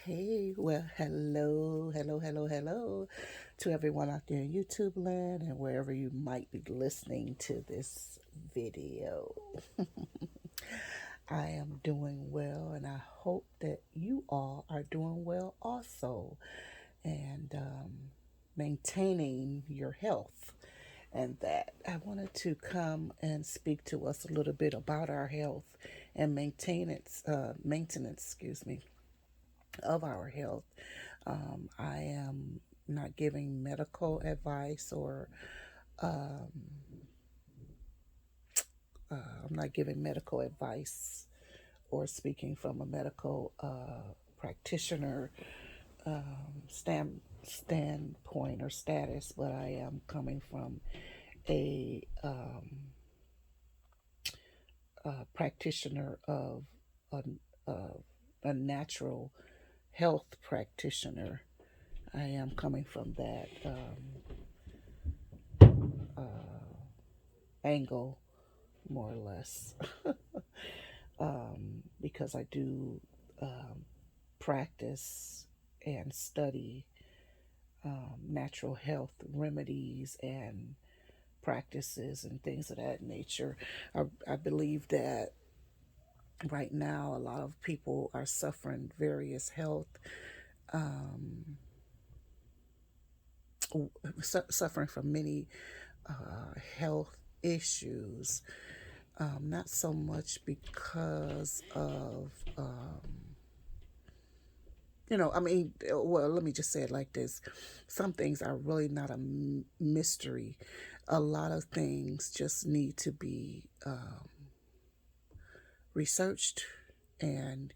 Hello to everyone out there in YouTube land and wherever you might be listening to this video. I am doing well, and I hope that you all are doing well also, and maintaining your health. And that I wanted to come and speak to us a little bit about our health and maintenance, of our health. I am not giving medical advice or um, I'm not giving medical advice or speaking from a medical practitioner standpoint or status, but I am coming from a practitioner a, of a natural health practitioner. I am coming from that angle, more or less, because I do practice and study natural health remedies and practices and things of that nature. I believe that right now a lot of people are suffering various health, suffering from many health issues, not so much because of well, let me just say it like this. Some things are really not a mystery. A lot of things just need to be researched, and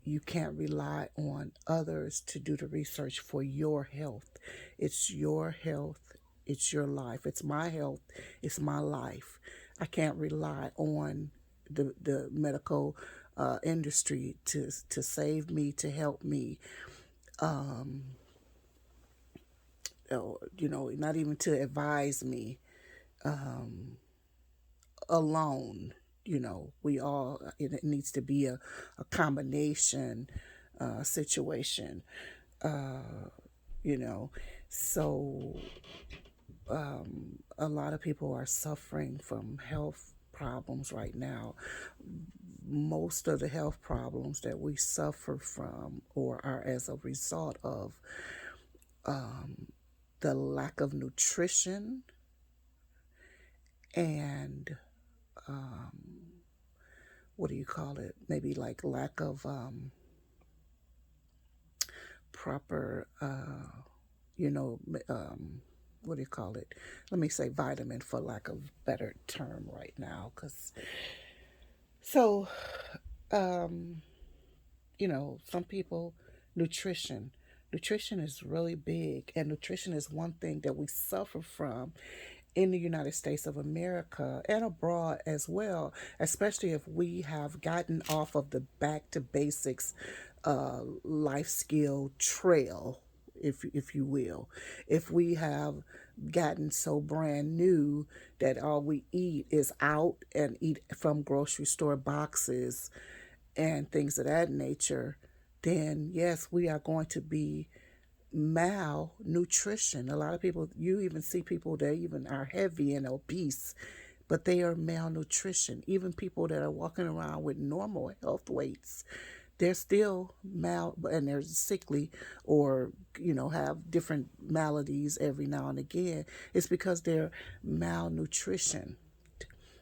you can't rely on others to do the research for your health. It's your health, it's your life. It's my health, it's my life. I can't rely on the medical industry to save me, to help me, not even to advise me alone. We all, it needs to be a combination situation, you know. So a lot of people are suffering from health problems right now. Most of the health problems that we suffer from or are as a result of the lack of nutrition and what do you call it? Maybe like lack of proper, you know, what do you call it? Let me say vitamin for lack of better term right now, because so um, some people, nutrition. Nutrition is really big, and nutrition is one thing that we suffer from in the United States of America and abroad as well, especially if we have gotten off of the back to basics life skill trail, if you will. If we have gotten so brand new that all we eat is out and eat from grocery store boxes and things of that nature, then yes, we are going to be malnutrition. A lot of people, you even see people that even are heavy and obese, but they are malnutrition. Even people that are walking around with normal health weights, they're still and they're sickly, or have different maladies every now and again. It's because they're malnutrition.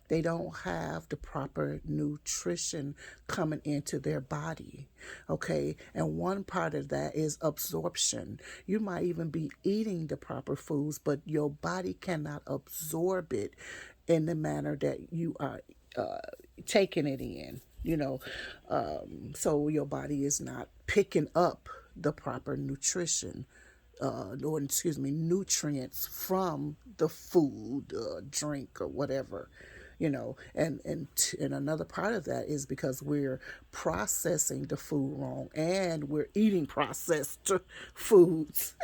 They don't have the proper nutrition coming into their body. Okay. And one part of that is absorption. You might even be eating the proper foods, but your body cannot absorb it in the manner that you are taking it in. So your body is not picking up the proper nutrition, or excuse me, nutrients from the food, drink, or whatever. And another part of that is because we're processing the food wrong, and we're eating processed foods,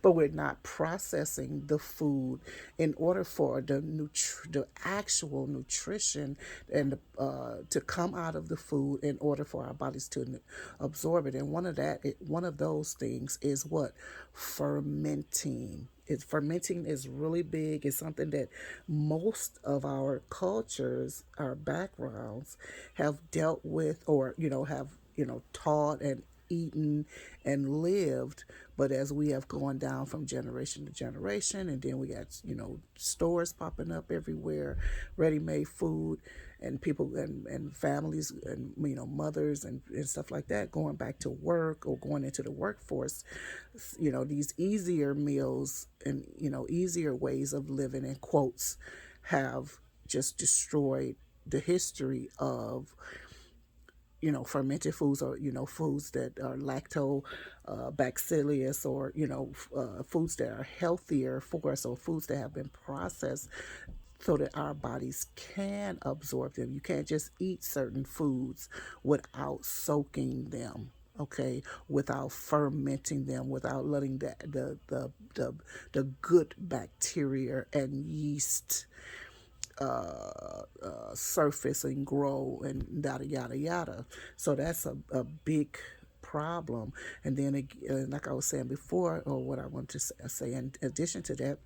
but we're not processing the food in order for the actual nutrition and to come out of the food in order for our bodies to absorb it. And one of those things is what? Fermenting. Fermenting is really big. It's something that most of our cultures, our backgrounds, have dealt with, or have taught and eaten and lived. But as we have gone down from generation to generation, and then we got stores popping up everywhere, ready-made food, and people and families and mothers and stuff like that going back to work or going into the workforce, these easier meals and easier ways of living, in quotes, have just destroyed the history of fermented foods, or foods that are lacto bacillus, or foods that are healthier for us, or foods that have been processed so that our bodies can absorb them. You can't just eat certain foods without soaking them, okay, without fermenting them, without letting the good bacteria and yeast surface and grow, and yada yada yada. So that's a big problem. And then like I was saying before, or what I want to say in addition to that,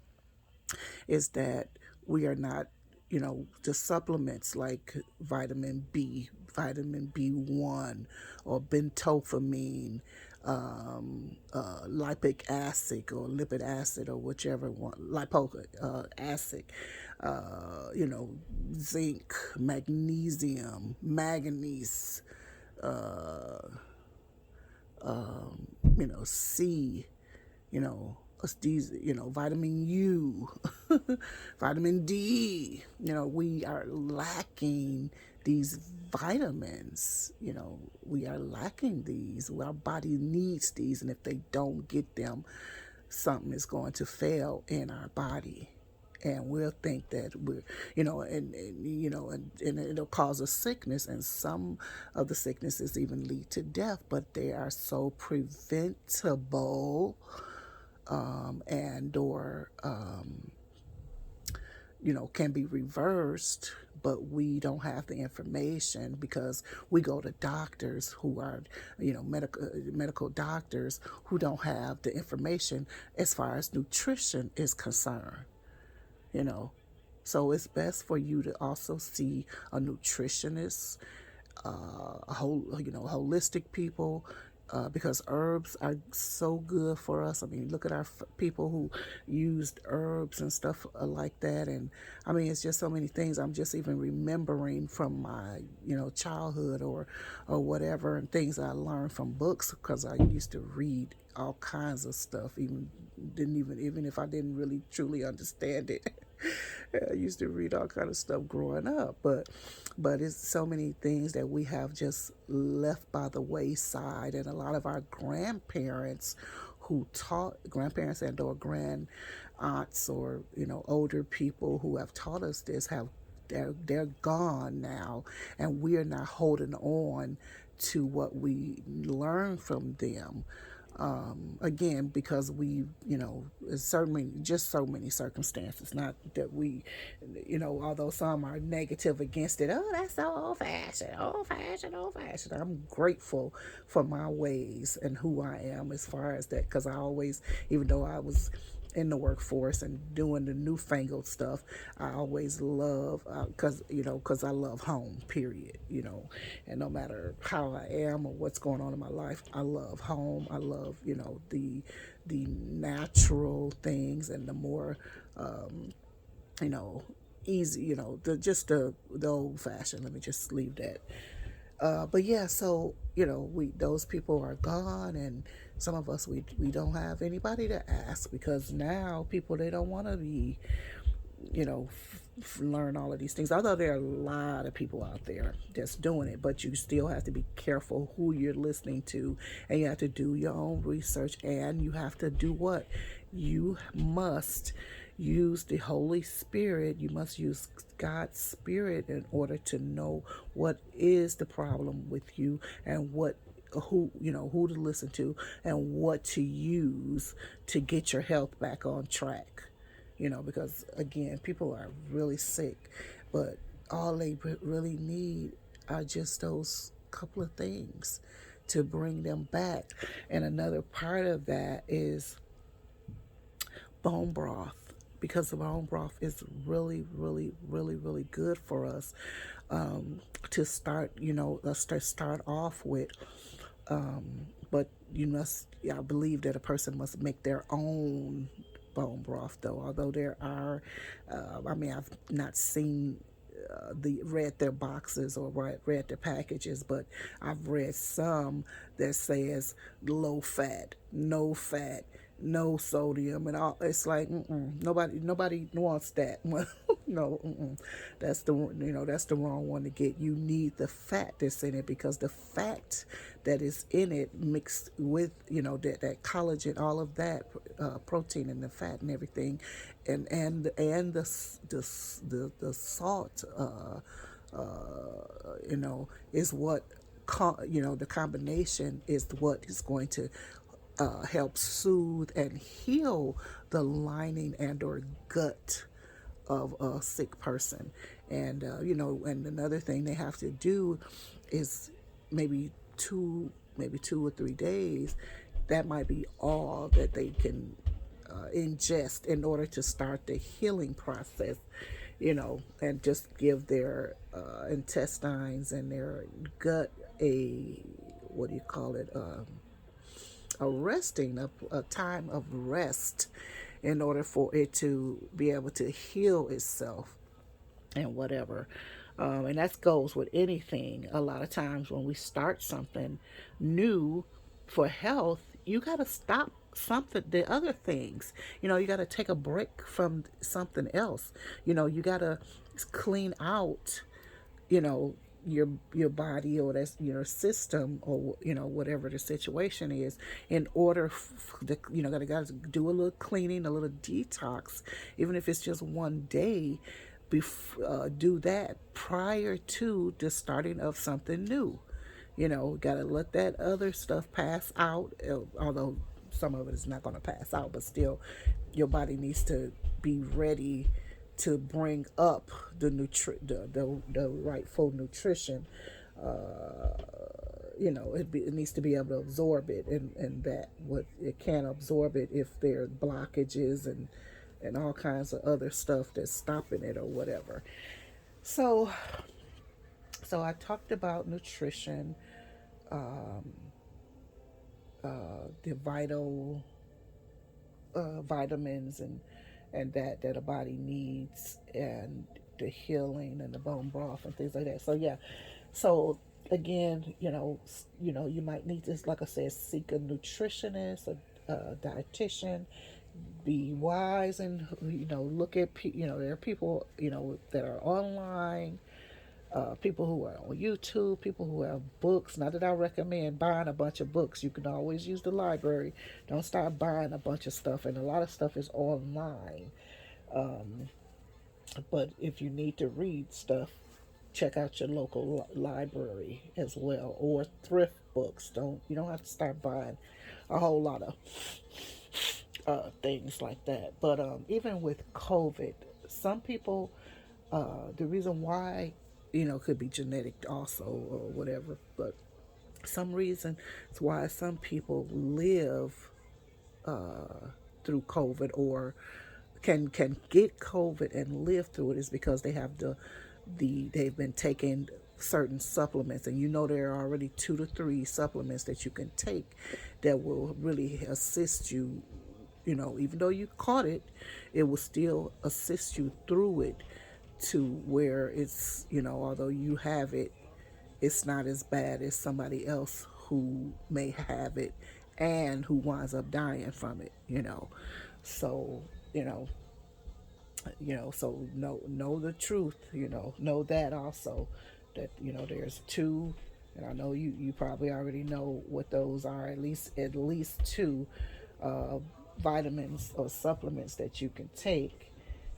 is that we are not, the supplements like vitamin B1, or bentophamine, lipic acid or lipid acid, or whichever one, lipoic acid, you know, zinc, magnesium, manganese, C, these, vitamin U, vitamin D, we are lacking these vitamins, we are lacking these. Our body needs these, and if they don't get them, something is going to fail in our body. And we'll think that we're, and it'll cause a sickness, and some of the sicknesses even lead to death, but they are so preventable, and or can be reversed, but we don't have the information because we go to doctors who are, medical doctors who don't have the information as far as nutrition is concerned, you know. So it's best for you to also see a nutritionist, holistic people, because herbs are so good for us. I mean, look at our people who used herbs and stuff like that. And I mean, it's just so many things I'm just even remembering from my, childhood or whatever, and things I learned from books, because I used to read all kinds of stuff, even if I didn't really truly understand it. I used to read all kind of stuff growing up, but it's so many things that we have just left by the wayside. And a lot of our grandparents who taught, grandparents and or grand aunts, or older people who have taught us this, they're gone now, and we are not holding on to what we learned from them. Again, because we, certainly just so many circumstances. Not that we, although some are negative against it. Oh, that's so old fashioned, old fashioned, old fashioned. I'm grateful for my ways and who I am as far as that, because I always, even though I was in the workforce and doing the newfangled stuff, I always love, because I love home, period, and no matter how I am or what's going on in my life, I love home. I love, the natural things, and the more, you know, easy, the old fashioned. Let me just leave that. But yeah, so we, those people are gone, and some of us, we don't have anybody to ask, because now people, they don't want to be, learn all of these things. Although there are a lot of people out there that's doing it, but you still have to be careful who you're listening to, and you have to do your own research, and you have to do what you must use the Holy Spirit. You must use God's Spirit in order to know what is the problem with you, and what who to listen to, and what to use to get your health back on track. Because again, people are really sick, but all they really need are just those couple of things to bring them back. And another part of that is bone broth, because the bone broth is really, really, really, really good for us, to start, let's start off with. But you must, yeah, I believe that a person must make their own bone broth, though. Although there are, I mean, I've not seen read their boxes or read their packages, but I've read some that says low fat, no fat, no sodium, and all. It's like nobody wants that. No, that's that's the wrong one to get. You need the fat that's in it, because the fat that is in it mixed with that collagen, all of that protein and the fat and everything, and the salt, is what the combination is what is going to help soothe and heal the lining and or gut of a sick person. And and another thing they have to do is maybe 2 or 3 days. That might be all that they can ingest in order to start the healing process. And just give their intestines and their gut a, what do you call it, a time of rest, in order for it to be able to heal itself and whatever. And that goes with anything. A lot of times when we start something new for health, you got to stop the other things. You got to take a break from something else. You got to clean out you know your body, or that's your system, or whatever the situation is, in order to gotta do a little cleaning, a little detox, even if it's just one day. Do that prior to the starting of something new. Gotta let that other stuff pass out, although some of it is not going to pass out, but still, your body needs to be ready to bring up the rightful nutrition. It needs to be able to absorb it, and that what it can't absorb it if there are blockages and all kinds of other stuff that's stopping it or whatever. So I talked about nutrition, the vitamins and that a body needs, and the healing and the bone broth and things like that. So yeah, so again, you might need to, like I said, seek a nutritionist, a dietitian. Be wise, and look at there are people that are online, people who are on YouTube, people who have books. Not that I recommend buying a bunch of books. You can always use the library. Don't start buying a bunch of stuff, and a lot of stuff is online. But if you need to read stuff, check out your local library as well, or thrift books. You don't have to start buying a whole lot of things like that. But even with COVID, some people, the reason why, could be genetic also or whatever, but some reason it's why some people live through COVID, or can get COVID and live through it, is because they have they've been taking certain supplements, and there are already 2 to 3 supplements that you can take that will really assist you. Even though you caught it, it will still assist you through it, to where it's, although you have it, it's not as bad as somebody else who may have it and who winds up dying from it. So, so know the truth, know that also, that there's two, and I know you probably already know what those are, at least two, vitamins or supplements that you can take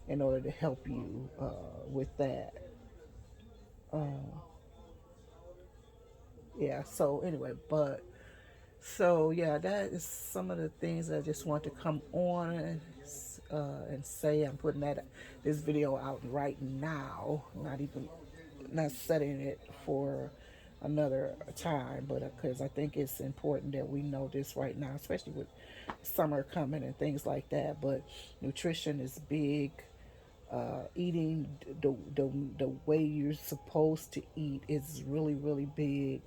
in order to help you with that. Yeah. So anyway, but so yeah, that is some of the things I just want to come on and say. I'm putting this video out right now. Not setting it for another time, but because I think it's important that we know this right now, especially with summer coming and things like that. But nutrition is big. Eating the way you're supposed to eat is really really big.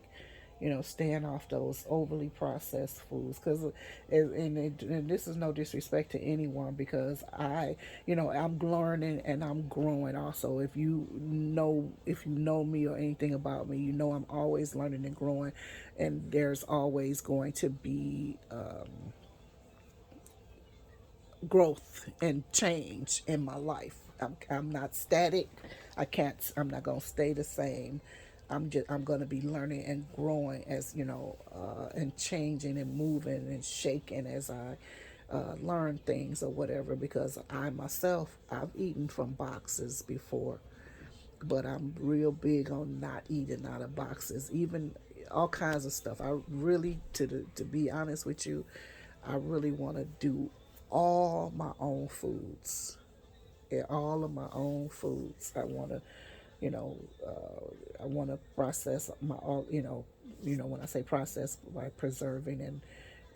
Staying off those overly processed foods, because and this is no disrespect to anyone, because I'm learning and I'm growing also. If you know me or anything about me, I'm always learning and growing, and there's always going to be growth and change in my life. I'm not static. I'm not going to stay the same. I'm going to be learning and growing as, and changing and moving and shaking as I learn things or whatever, because I've eaten from boxes before, but I'm real big on not eating out of boxes, even all kinds of stuff. I really, to be honest with you, I really want to do all my own foods. Yeah, all of my own foods. You know, I want to process my all. When I say process, by preserving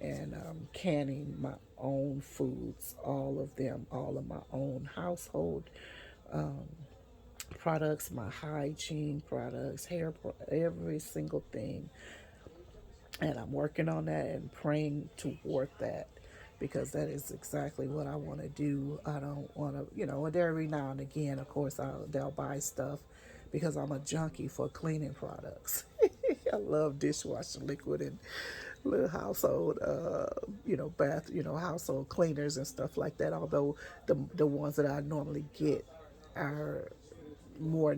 and canning my own foods, all of them, all of my own household products, my hygiene products, every single thing. And I'm working on that and praying toward that, because that is exactly what I want to do. I don't want to, and every now and again, of course, they'll buy stuff because I'm a junkie for cleaning products. I love dishwashing liquid and little household, household cleaners and stuff like that. Although the ones that I normally get are more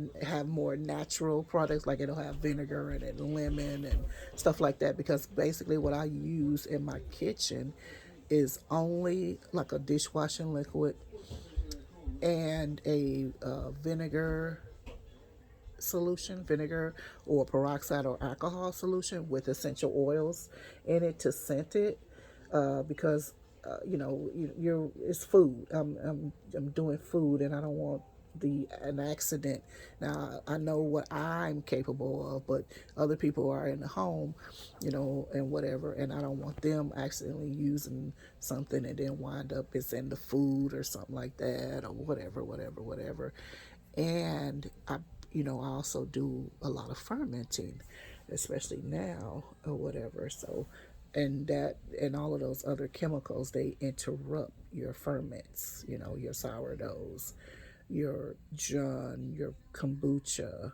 natural products, like it'll have vinegar in it, lemon and stuff like that, because basically what I use in my kitchen is only like a dishwashing liquid and a vinegar or peroxide or alcohol solution with essential oils in it to scent it, because it's food. I'm doing food, and I don't want an accident. Now I know what I'm capable of, but other people are in the home, and whatever, and I don't want them accidentally using something and then wind up it's in the food or something like that, or whatever. And I also do a lot of fermenting, especially now or whatever. So, and all of those other chemicals, they interrupt your ferments. Your sourdoughs, your Jun, your kombucha,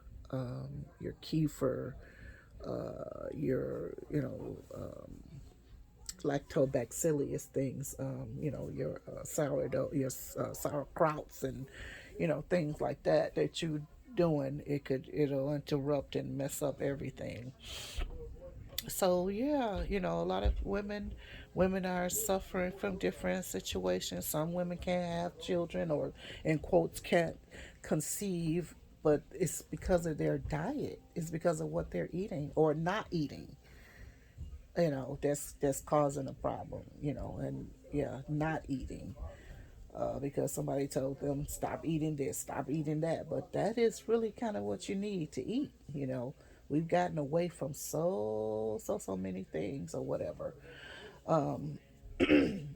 your kefir, your lactobacillus things, your sourdough, your sauerkrauts, and things like that you doing. It'll interrupt and mess up everything. So yeah, a lot of women are suffering from different situations. Some women can't have children, or in quotes can't conceive, but it's because of their diet. It's because of what they're eating or not eating. That's causing a problem. And yeah, not eating, because somebody told them stop eating this, stop eating that. But that is really kind of what you need to eat. We've gotten away from so many things or whatever.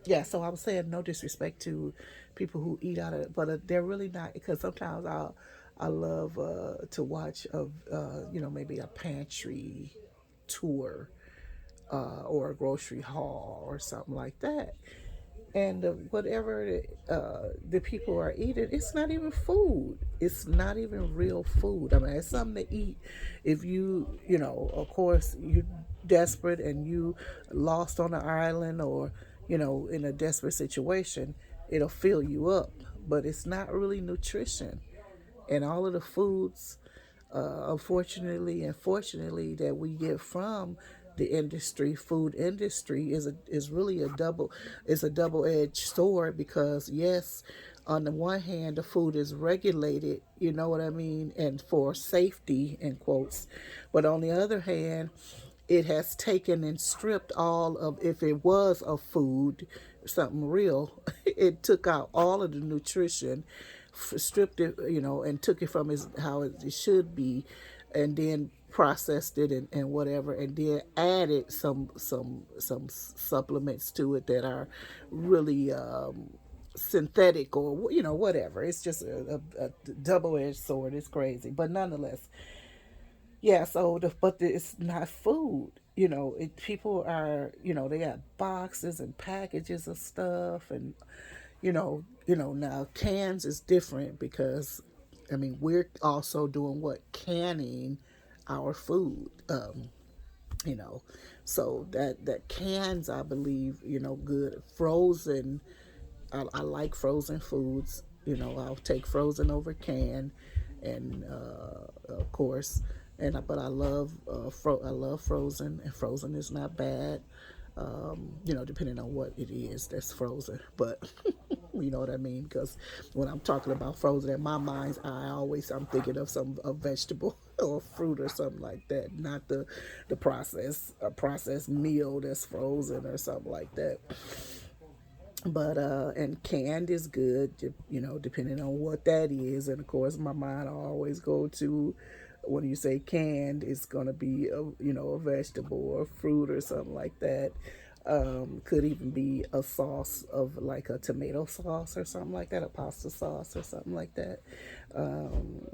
Yeah, so I was saying, no disrespect to people who eat out of it, but they're really not, because sometimes I love to watch maybe a pantry tour, or a grocery haul or something like that. And whatever the people are eating, it's not even food. It's not even real food. I mean, it's something to eat if of course, you're desperate and you lost on an island, or in a desperate situation. It'll fill you up, but it's not really nutrition. And all of the foods, unfortunately and fortunately, that we get from the industry, food industry, is really a double edged sword, because yes, on the one hand, the food is regulated, you know what I mean, and for safety in quotes, but on the other hand, it has taken and stripped all of, if it was a food, something real, it took out all of the nutrition, stripped it, and took it from how it should be, and then processed it, and whatever, and then added some supplements to it that are really synthetic, or whatever. It's just a double-edged sword. It's crazy, but nonetheless, yeah. So it's not food. People are, they got boxes and packages of stuff, and now cans is different, because I mean, we're also doing what, canning our food. You know so that cans, I believe, good. Frozen, I like frozen foods. I'll take frozen over canned, and of course, but I love frozen, and frozen is not bad. Depending on what it is that's frozen, but you know what I mean. Because when I'm talking about frozen, in my mind, I'm thinking of some a vegetable or fruit or something like that, not the processed meal that's frozen or something like that. But and canned is good, depending on what that is. And of course, my mind always go to, when you say canned, it's gonna be a vegetable or fruit or something like that. Could even be a sauce of, like, a tomato sauce or something like that, a pasta sauce or something like that. Um,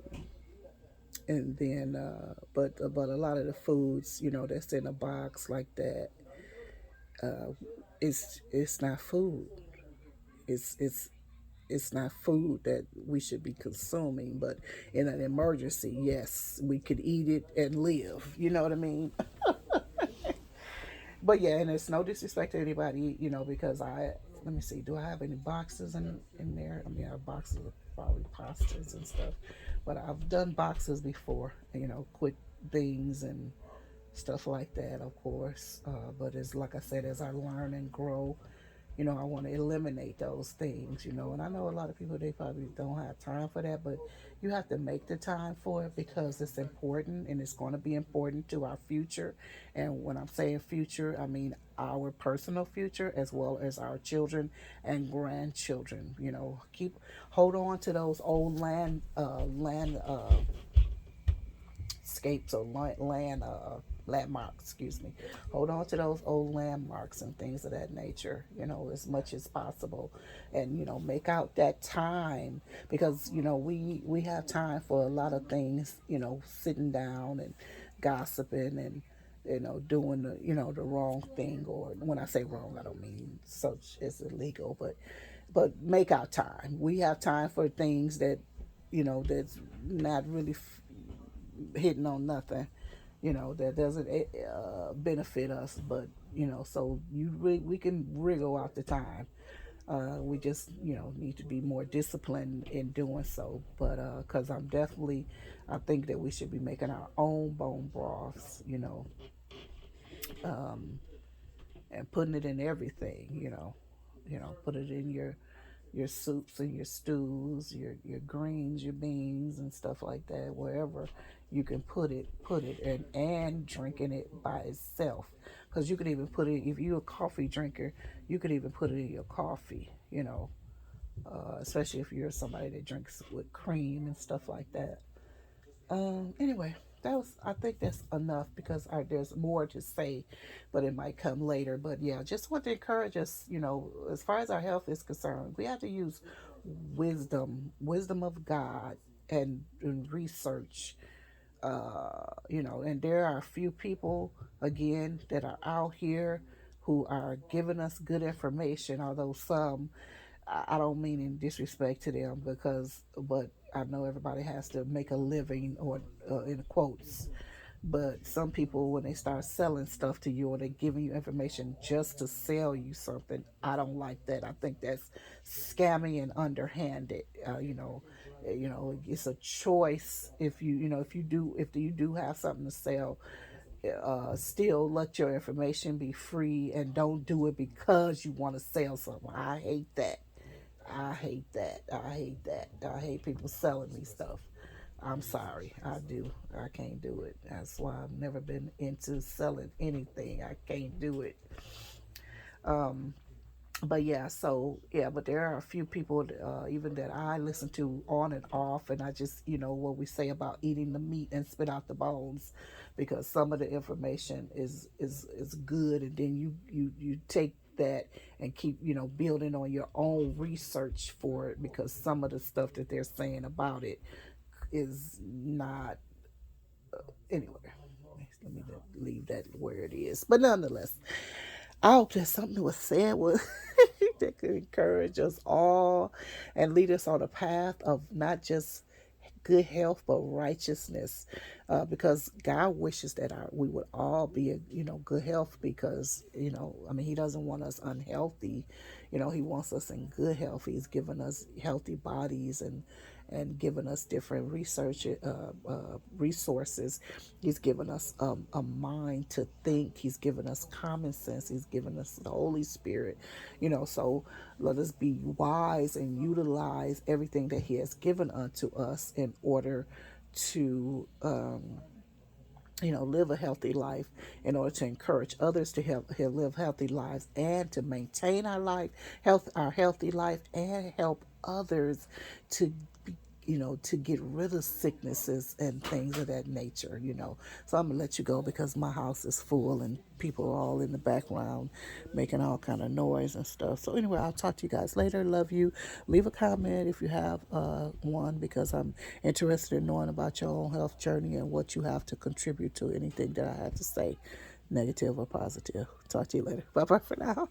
and then, but a lot of the foods, that's in a box like that, it's not food. It's it's not food that we should be consuming. But in an emergency, yes, we could eat it and live. You know what I mean? But yeah, and it's no disrespect to anybody, because let me see, do I have any boxes in there? I mean, I have boxes of probably pastas and stuff, but I've done boxes before, quick things and stuff like that, of course. But it's like I said, as I learn and grow, I want to eliminate those things, and I know a lot of people, they probably don't have time for that, but you have to make the time for it, because it's important, and it's going to be important to our future. And when I'm saying future, I mean our personal future, as well as our children and grandchildren. Hold on to those old land scapes, or landmarks, excuse me. Hold on to those old landmarks and things of that nature, as much as possible. And, make out that time, because, we have time for a lot of things, sitting down and gossiping, and doing the wrong thing. Or when I say wrong, I don't mean such as illegal, but make our time. We have time for things that, that's not really hitting on nothing, that doesn't benefit us. But so we can wriggle out the time. We just need to be more disciplined in doing so. But because I think that we should be making our own bone broths, and putting it in everything. Put it in your soups and your stews, your greens, your beans, and stuff like that. Wherever you can put it, and drinking it by itself. Because you could even put it, if you're a coffee drinker, you could even put it in your coffee. Especially if you're somebody that drinks with cream and stuff like that. Anyway, I think that's enough, because there's more to say, but it might come later. But yeah, just want to encourage us, as far as our health is concerned, we have to use wisdom of God, and research. And there are a few people, again, that are out here who are giving us good information, although some, I don't mean in disrespect to them, but I know everybody has to make a living, or in quotes. But some people, when they start selling stuff to you, or they giving you information just to sell you something, I don't like that. I think that's scammy and underhanded. It's a choice. If you do have something to sell, still let your information be free and don't do it because you want to sell something. I hate that. I hate that. I hate that. I hate people selling me stuff. I'm sorry. I do. I can't do it. That's why I've never been into selling anything. I can't do it. But yeah, so yeah, but there are a few people even that I listen to on and off, and I just, what we say about eating the meat and spit out the bones, because some of the information is good, and then you take that and keep, building on your own research for it, because some of the stuff that they're saying about it is not, anyway. Let me leave that where it is, but nonetheless, I hope that something was said was that could encourage us all and lead us on a path of not just good health but righteousness, because God wishes that we would all be in, good health, because I mean, He doesn't want us unhealthy. He wants us in good health. He's given us healthy bodies, and given us different research resources. He's given us a mind to think. He's given us common sense. He's given us the Holy Spirit. So let us be wise and utilize everything that He has given unto us in order to live a healthy life, in order to encourage others to live healthy lives, and to maintain our healthy life, and help others to be, to get rid of sicknesses and things of that nature. So I'm gonna let you go because my house is full and people are all in the background making all kind of noise and stuff. So anyway, I'll talk to you guys later. Love you. Leave a comment if you have one, because I'm interested in knowing about your own health journey and what you have to contribute to anything that I have to say, negative or positive. Talk to you later. Bye bye for now.